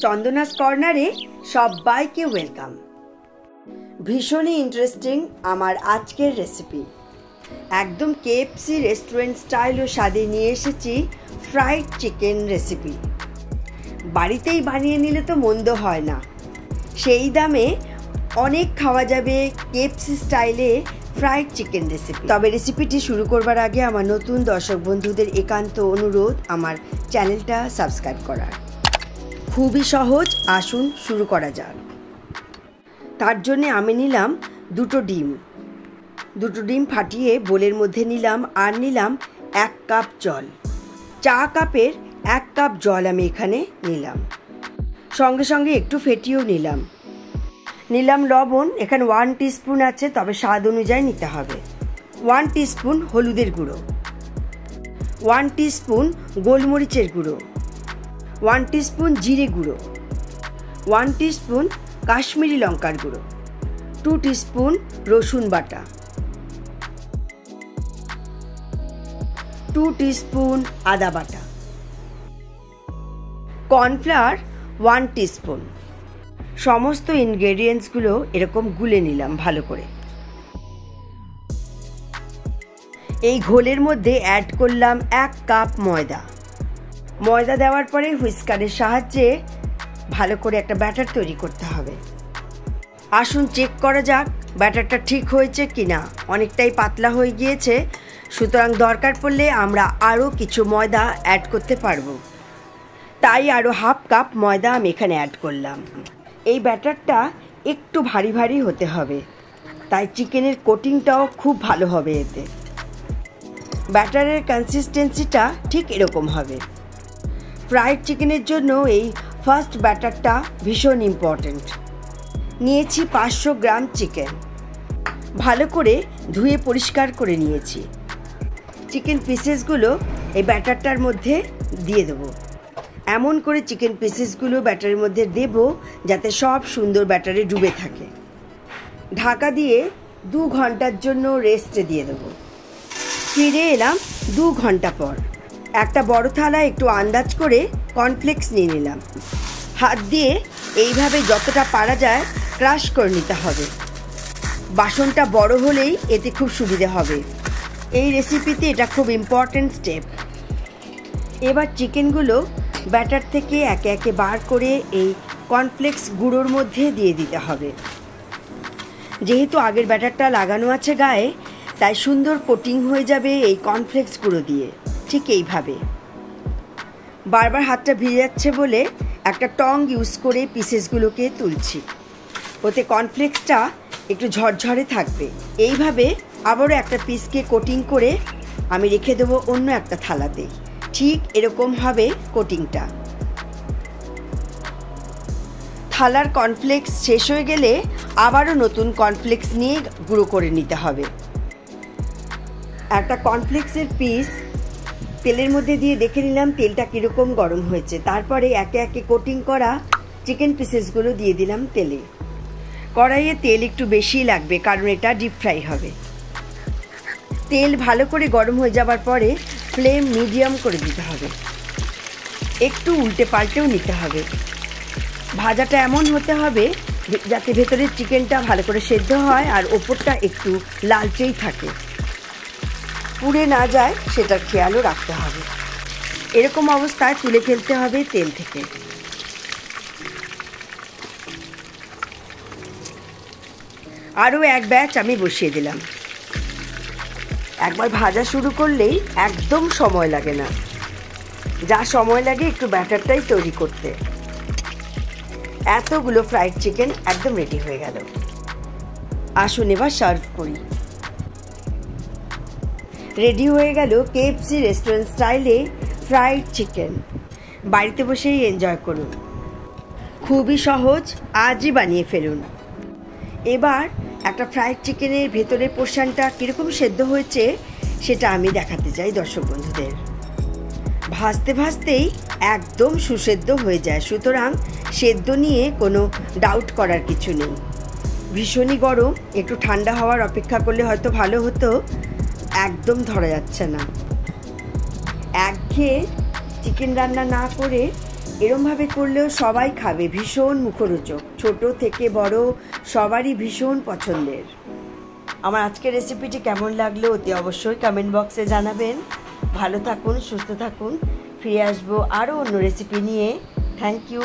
চন্দনাস কর্নারে সবাইকে ওয়েলকাম। ভীষণই ইন্টারেস্টিং আমার আজকের রেসিপি। একদম কেএফসি রেস্টুরেন্ট স্টাইল ও স্বাদে নিয়ে এসেছি ফ্রাইড চিকেন রেসিপি। বাড়িতেই বানিয়ে নিলে তো মন্দ হয় না, সেই দামে অনেক খাওয়া যাবে কেএফসি স্টাইলে ফ্রাইড চিকেন রেসিপি। তবে রেসিপিটি শুরু করবার আগে আমার নতুন দর্শক বন্ধুদের একান্ত অনুরোধ আমার চ্যানেলটা সাবস্ক্রাইব করার। খুবই সহজ, আসুন শুরু করা যাক। তার জন্যে আমি নিলাম দুটো ডিম ফাটিয়ে বোলের মধ্যে নিলাম, আর নিলাম 1 কাপ জল। চা কাপের 1 কাপ জল আমি এখানে নিলাম, সঙ্গে সঙ্গে একটু ফেটিয়েও নিলাম লবণ। এখানে 1 টিস্পুন আছে, তবে স্বাদ অনুযায়ী নিতে হবে। 1 টিস্পুন হলুদের গুঁড়ো, 1 টিস্পুন গোলমরিচের গুঁড়ো, 1 টিস্পুন জিরে গুঁড়ো, 1 টিস্পুন কাশ্মীরি লঙ্কার গুঁড়ো, 2 টিস্পুন রসুন বাটা, 2 টিস্পুন আদা বাটা, কর্নফ্লাওয়ার 1 টিস্পুন। সমস্ত ইনগ্রেডিয়েন্টসগুলো এরকম গুলে নিলাম ভালো করে। এই ঘোলের মধ্যে অ্যাড করলাম 1 কাপ ময়দা দেওয়ার পরে হুইস্কারের সাহায্যে ভালো করে একটা ব্যাটার তৈরি করতে হবে। আসুন চেক করা যাক ব্যাটারটা ঠিক হয়েছে কিনা। অনেকটাই পাতলা হয়ে গিয়েছে, সুতরাং দরকার পড়লে আমরা আরও কিছু ময়দা অ্যাড করতে পারবো। তাই আরও 1/2 কাপ ময়দা আমি এখানে অ্যাড করলাম। এই ব্যাটারটা একটু ভারী ভারী হতে হবে, তাই চিকেনের কোটিংটাও খুব ভালো হবে এতে। ব্যাটারের কনসিস্টেন্সিটা ঠিক এরকম হবে। ফ্রাইড চিকেনের জন্য এই ফার্স্ট ব্যাটারটা ভীষণ ইম্পর্ট্যান্ট। নিয়েছি 500 গ্রাম চিকেন, ভালো করে ধুয়ে পরিষ্কার করে নিয়েছি। চিকেন পিসেসগুলো এই ব্যাটারটার মধ্যে দিয়ে দেবো। এমন করে চিকেন পিসেসগুলো ব্যাটারের মধ্যে দেব যাতে সব সুন্দর ব্যাটারে ডুবে থাকে। ঢাকা দিয়ে 2 ঘন্টার জন্য রেস্টে দিয়ে দেবো। ফিরে এলাম 2 ঘন্টা পর। একটা বড় থালায় একটু আন্দাজ করে কর্নফ্লেক্স নিয়ে নিলাম। হাত দিয়ে এইভাবে যতটা পারা যায় ক্রাশ করে নিতে হবে। বাসনটা বড় হলেই এতে খুব সুবিধে হবে। এই রেসিপিতে এটা খুব ইম্পর্ট্যান্ট স্টেপ। এবার চিকেনগুলো ব্যাটার থেকে একে একে বার করে এই কর্নফ্লেক্স গুঁড়োর মধ্যে দিয়ে দিতে হবে। যেহেতু আগের ব্যাটারটা লাগানো আছে গায়ে, তাই সুন্দর কোটিং হয়ে যাবে এই কর্নফ্লেক্স গুঁড়ো দিয়ে। ঠিক এইভাবে বারবার হাতটা ভিজে যাচ্ছে বলে একটা টং ইউজ করে পিসেসগুলোকে তুলছি। ওতে কর্নফ্লেক্সটা একটু ঝরঝরে থাকবে। এইভাবে আবারও একটা পিসকে কোটিং করে আমি রেখে দেবো অন্য একটা থালাতে। ঠিক এরকম হবে কোটিংটা। থালার কর্নফ্লেক্স শেষ হয়ে গেলে আবারও নতুন কর্নফ্লেক্স নিয়ে গুঁড়ো করে নিতে হবে। একটা কর্নফ্লেক্সের পিস তেলের মধ্যে দিয়ে দেখে নিলাম তেলটা কীরকম গরম হয়েছে। তারপরে একে একে কোটিং করা চিকেন পিসেসগুলো দিয়ে দিলাম তেলে। কড়াইয়ে তেল একটু বেশিই লাগবে, কারণ এটা ডিপ ফ্রাই হবে। তেল ভালো করে গরম হয়ে যাবার পরে ফ্লেম মিডিয়াম করে দিতে হবে। একটু উল্টে পাল্টেও নিতে হবে। ভাজাটা এমন হতে হবে যাতে ভেতরের চিকেনটা ভালো করে সেদ্ধ হয় আর ওপরটা একটু লালচেই থাকে, পুড়ে না যায় সেটার খেয়ালও রাখতে হবে। এরকম অবস্থায় তুলে ফেলতে হবে তেল থেকে। আরও এক ব্যাচ আমি বসিয়ে দিলাম। একবার ভাজা শুরু করলেই একদম সময় লাগে না, যা সময় লাগে একটু ব্যাটারটাই তৈরি করতে। এতগুলো ফ্রাইড চিকেন একদম রেডি হয়ে গেল। আসুন এবার সার্ভ করি। রেডি হয়ে গেল কেএফসি রেস্টুরেন্ট স্টাইলে ফ্রাইড চিকেন। বাড়িতে বসেই এনজয় করুন। খুবই সহজ, আজই বানিয়ে ফেলুন। এবার একটা ফ্রাইড চিকেনের ভেতরের পোর্শনটা কীরকম সেদ্ধ হয়েছে সেটা আমি দেখাতে চাই দর্শক বন্ধুদের। ভাজতে ভাজতেই একদম সুসেদ্ধ হয়ে যায়, সুতরাং সেদ্ধ নিয়ে কোনো ডাউট করার কিছু নেই। ভীষণই গরম, একটু ঠান্ডা হওয়ার অপেক্ষা করলে হয়তো ভালো হতো। একদম ধরা যাচ্ছে না। একঘেয়ে চিকেন রান্না না করে এরমভাবে করলেও সবাই খাবে, ভীষণ মুখরোচক, ছোট থেকে বড় সবারই ভীষণ পছন্দের। আমার আজকের রেসিপিটি কেমন লাগলো অতি অবশ্যই কমেন্ট বক্সে জানাবেন। ভালো থাকুন, সুস্থ থাকুন, ফিরে আসবো আরও অন্য রেসিপি নিয়ে। Thank you.